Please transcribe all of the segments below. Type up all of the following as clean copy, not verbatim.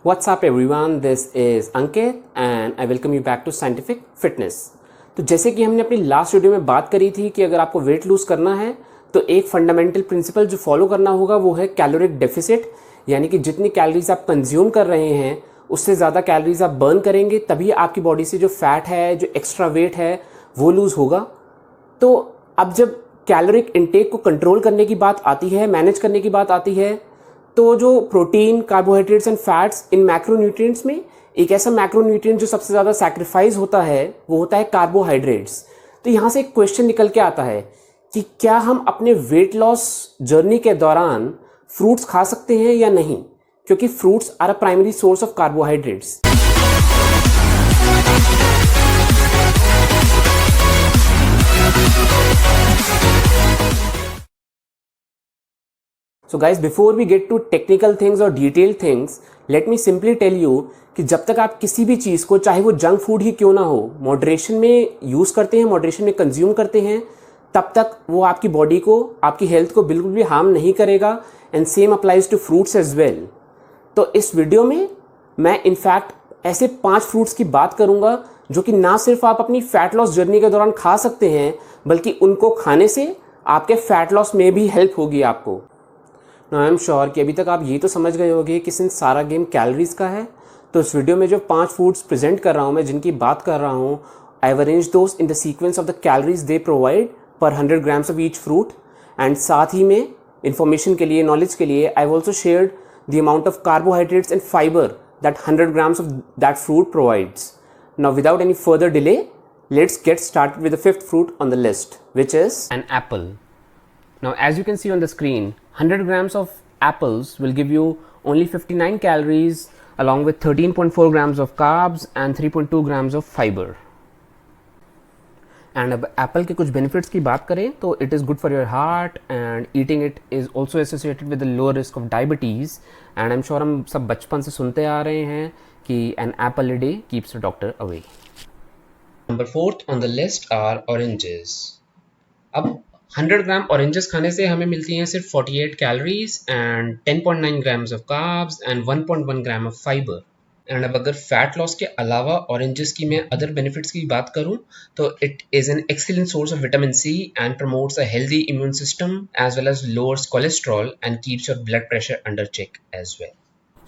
What's up everyone, this is Ankit and I welcome you back to Scientific Fitness। तो जैसे कि हमने अपनी लास्ट वीडियो में बात करी थी कि अगर आपको वेट लूज़ करना है तो एक फंडामेंटल प्रिंसिपल जो फॉलो करना होगा वो है कैलोरिक डेफिसिट, यानी कि जितनी कैलोरीज आप कंज्यूम कर रहे हैं उससे ज़्यादा कैलोरीज आप बर्न करेंगे तभी आपकी बॉडी से जो फैट है, जो एक्स्ट्रा वेट है वो लूज़ होगा। तो अब जब कैलोरिक इंटेक को कंट्रोल करने की बात आती है, मैनेज करने की बात आती है, तो जो protein, carbohydrates and fats in macronutrients में एक ऐसा मैक्रोन्यूट्रिएंट जो सबसे ज़्यादा सैक्रिफाइस होता है वो होता है कार्बोहाइड्रेट्स। तो यहाँ से एक क्वेश्चन निकल के आता है कि क्या हम अपने वेट लॉस जर्नी के दौरान फ्रूट्स खा सकते हैं या नहीं, क्योंकि fruits are a primary source of carbohydrates. So guys, before we get to technical things or detailed things, let me simply tell you कि जब तक आप किसी भी चीज़ को, चाहे वो जंक फूड ही क्यों ना हो, मॉडरेशन में यूज़ करते हैं, मॉडरेशन में कंज्यूम करते हैं, तब तक वो आपकी बॉडी को, आपकी हेल्थ को बिल्कुल भी हार्म नहीं करेगा। And same applies to fruits as well. तो इस वीडियो में मैं इनफैक्ट ऐसे 5 फ्रूट्स की बात करूँगा जो कि ना सिर्फ आप अपनी फैट लॉस जर्नी के दौरान खा सकते हैं, बल्कि उनको खाने से आपके फैट लॉस में भी हेल्प होगी आपको। नाउ आई एम श्योर कि अभी तक आप ये तो समझ गए होंगे कि सिंस सारा गेम कैलोरीज का है, तो इस वीडियो में जो 5 फूड्स प्रेजेंट कर रहा हूँ मैं, जिनकी बात कर रहा हूँ, I have arranged those in the sequence of the calories they provide पर 100 grams of each fruit. And साथ ही में इन्फॉर्मेशन के लिए, नॉलेज के लिए, I have also shared the amount of carbohydrates and fibre that 100 grams of that fruit provides. Now without any further delay, let's get started with the 5th fruit on the list, which is an apple. Now as you can see on the screen, 100 grams of apples will give you only 59 calories along with 13.4 grams of carbs and 3.2 grams of fiber. And अब apple के कुछ benefits की बात करें तो it is good for your heart and eating it is also associated with the lower risk of diabetes. And I am sure हम सब बचपन से सुनते आ रहे हैं कि an apple a day keeps the doctor away. Number 4th on the list are oranges. अब 100 ग्राम ऑरेंजेस खाने से हमें मिलती हैं सिर्फ 48 calories and 10.9 grams of carbs and 1.1 gram of fibre. And अब अगर फैट लॉस के अलावा ऑरेंजेस की मैं अदर बेनिफिट्स की बात करूं तो it is an excellent source of vitamin C and promotes a healthy immune system as well as lowers cholesterol and keeps your blood pressure under check as well.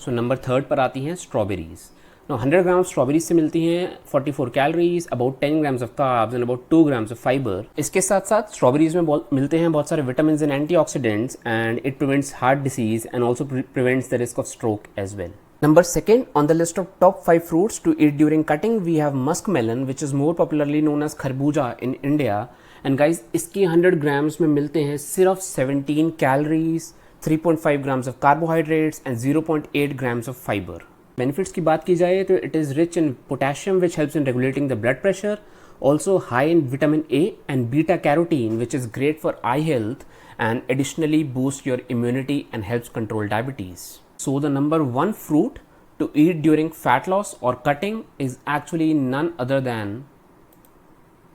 So number 3rd पर आती हैं strawberries. 100 ग्राम strawberries से मिलती हैं 44 calories, about 10 grams of carbs and about 2 grams of fibre. इसके साथ साथ strawberries में मिलते हैं बहुत सारे vitamin and antioxidants and it prevents heart disease and also prevents the risk of stroke as well. Number 2nd on the list of top 5 fruits to eat during cutting, we have muskmelon, which is more popularly known as खरबूजा in India. And guys, इसकी 100 grams में मिलते हैं सिर्फ 17 calories, 3.5 grams of carbohydrates and 0.8 grams of fiber. Benefits की बात की जाए तो it is rich in potassium, which helps in regulating the blood pressure. Also high in vitamin A and beta carotene, which is great for eye health and additionally boosts your immunity and helps control diabetes. So the number 1 fruit to eat during fat loss or cutting is actually none other than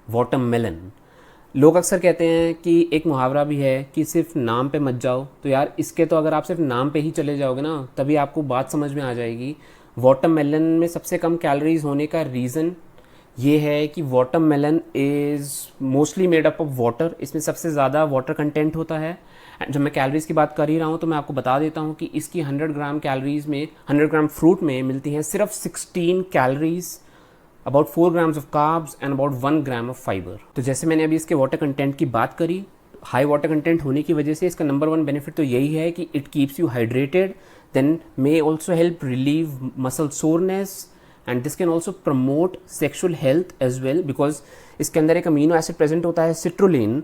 watermelon. लोग अक्सर कहते हैं कि एक मुहावरा भी है कि सिर्फ नाम पे मत जाओ, तो यार इसके तो अगर आप सिर्फ नाम पे ही चले जाओगे ना तभी आपको बात समझ में आ जाएगी। वाटरमेलन में सबसे कम कैलोरीज होने का रीज़न ये है कि watermelon is mostly made up of water. इसमें सबसे ज़्यादा वाटर कंटेंट होता है। जब मैं कैलोरीज़ की बात कर ही रहा हूँ तो मैं आपको बता देता हूँ कि इसकी 100 ग्राम कैलोरीज़ में, 100 ग्राम फ्रूट में मिलती हैं सिर्फ 16 calories, about 4 grams of carbs and about 1 gram of fibre. तो जैसे मैंने अभी इसके वाटर कंटेंट की बात करी, हाई वाटर कंटेंट होने की वजह से इसका नंबर 1 बेनिफिट तो यही है कि it keeps you hydrated, then may also help relieve muscle soreness and this can also promote sexual health as well, because इसके अंदर एक अमीनो एसिड प्रेजेंट होता है citrulline,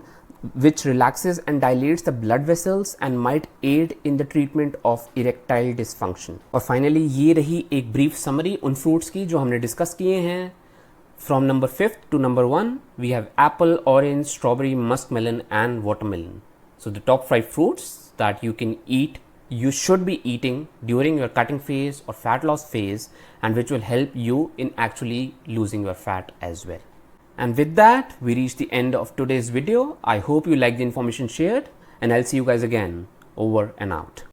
which relaxes and dilates the blood vessels and might aid in the treatment of erectile dysfunction. और finally ये रही एक brief summary उन fruits की जो हमने discuss किए हैं। From number 5th to number 1 we have apple, orange, strawberry, muskmelon and watermelon. So the top 5 fruits that you can eat, you should be eating during your cutting phase or fat loss phase, and which will help you in actually losing your fat as well. And with that, we reach the end of today's video. I hope you liked the information shared and I'll see you guys again. Over and out.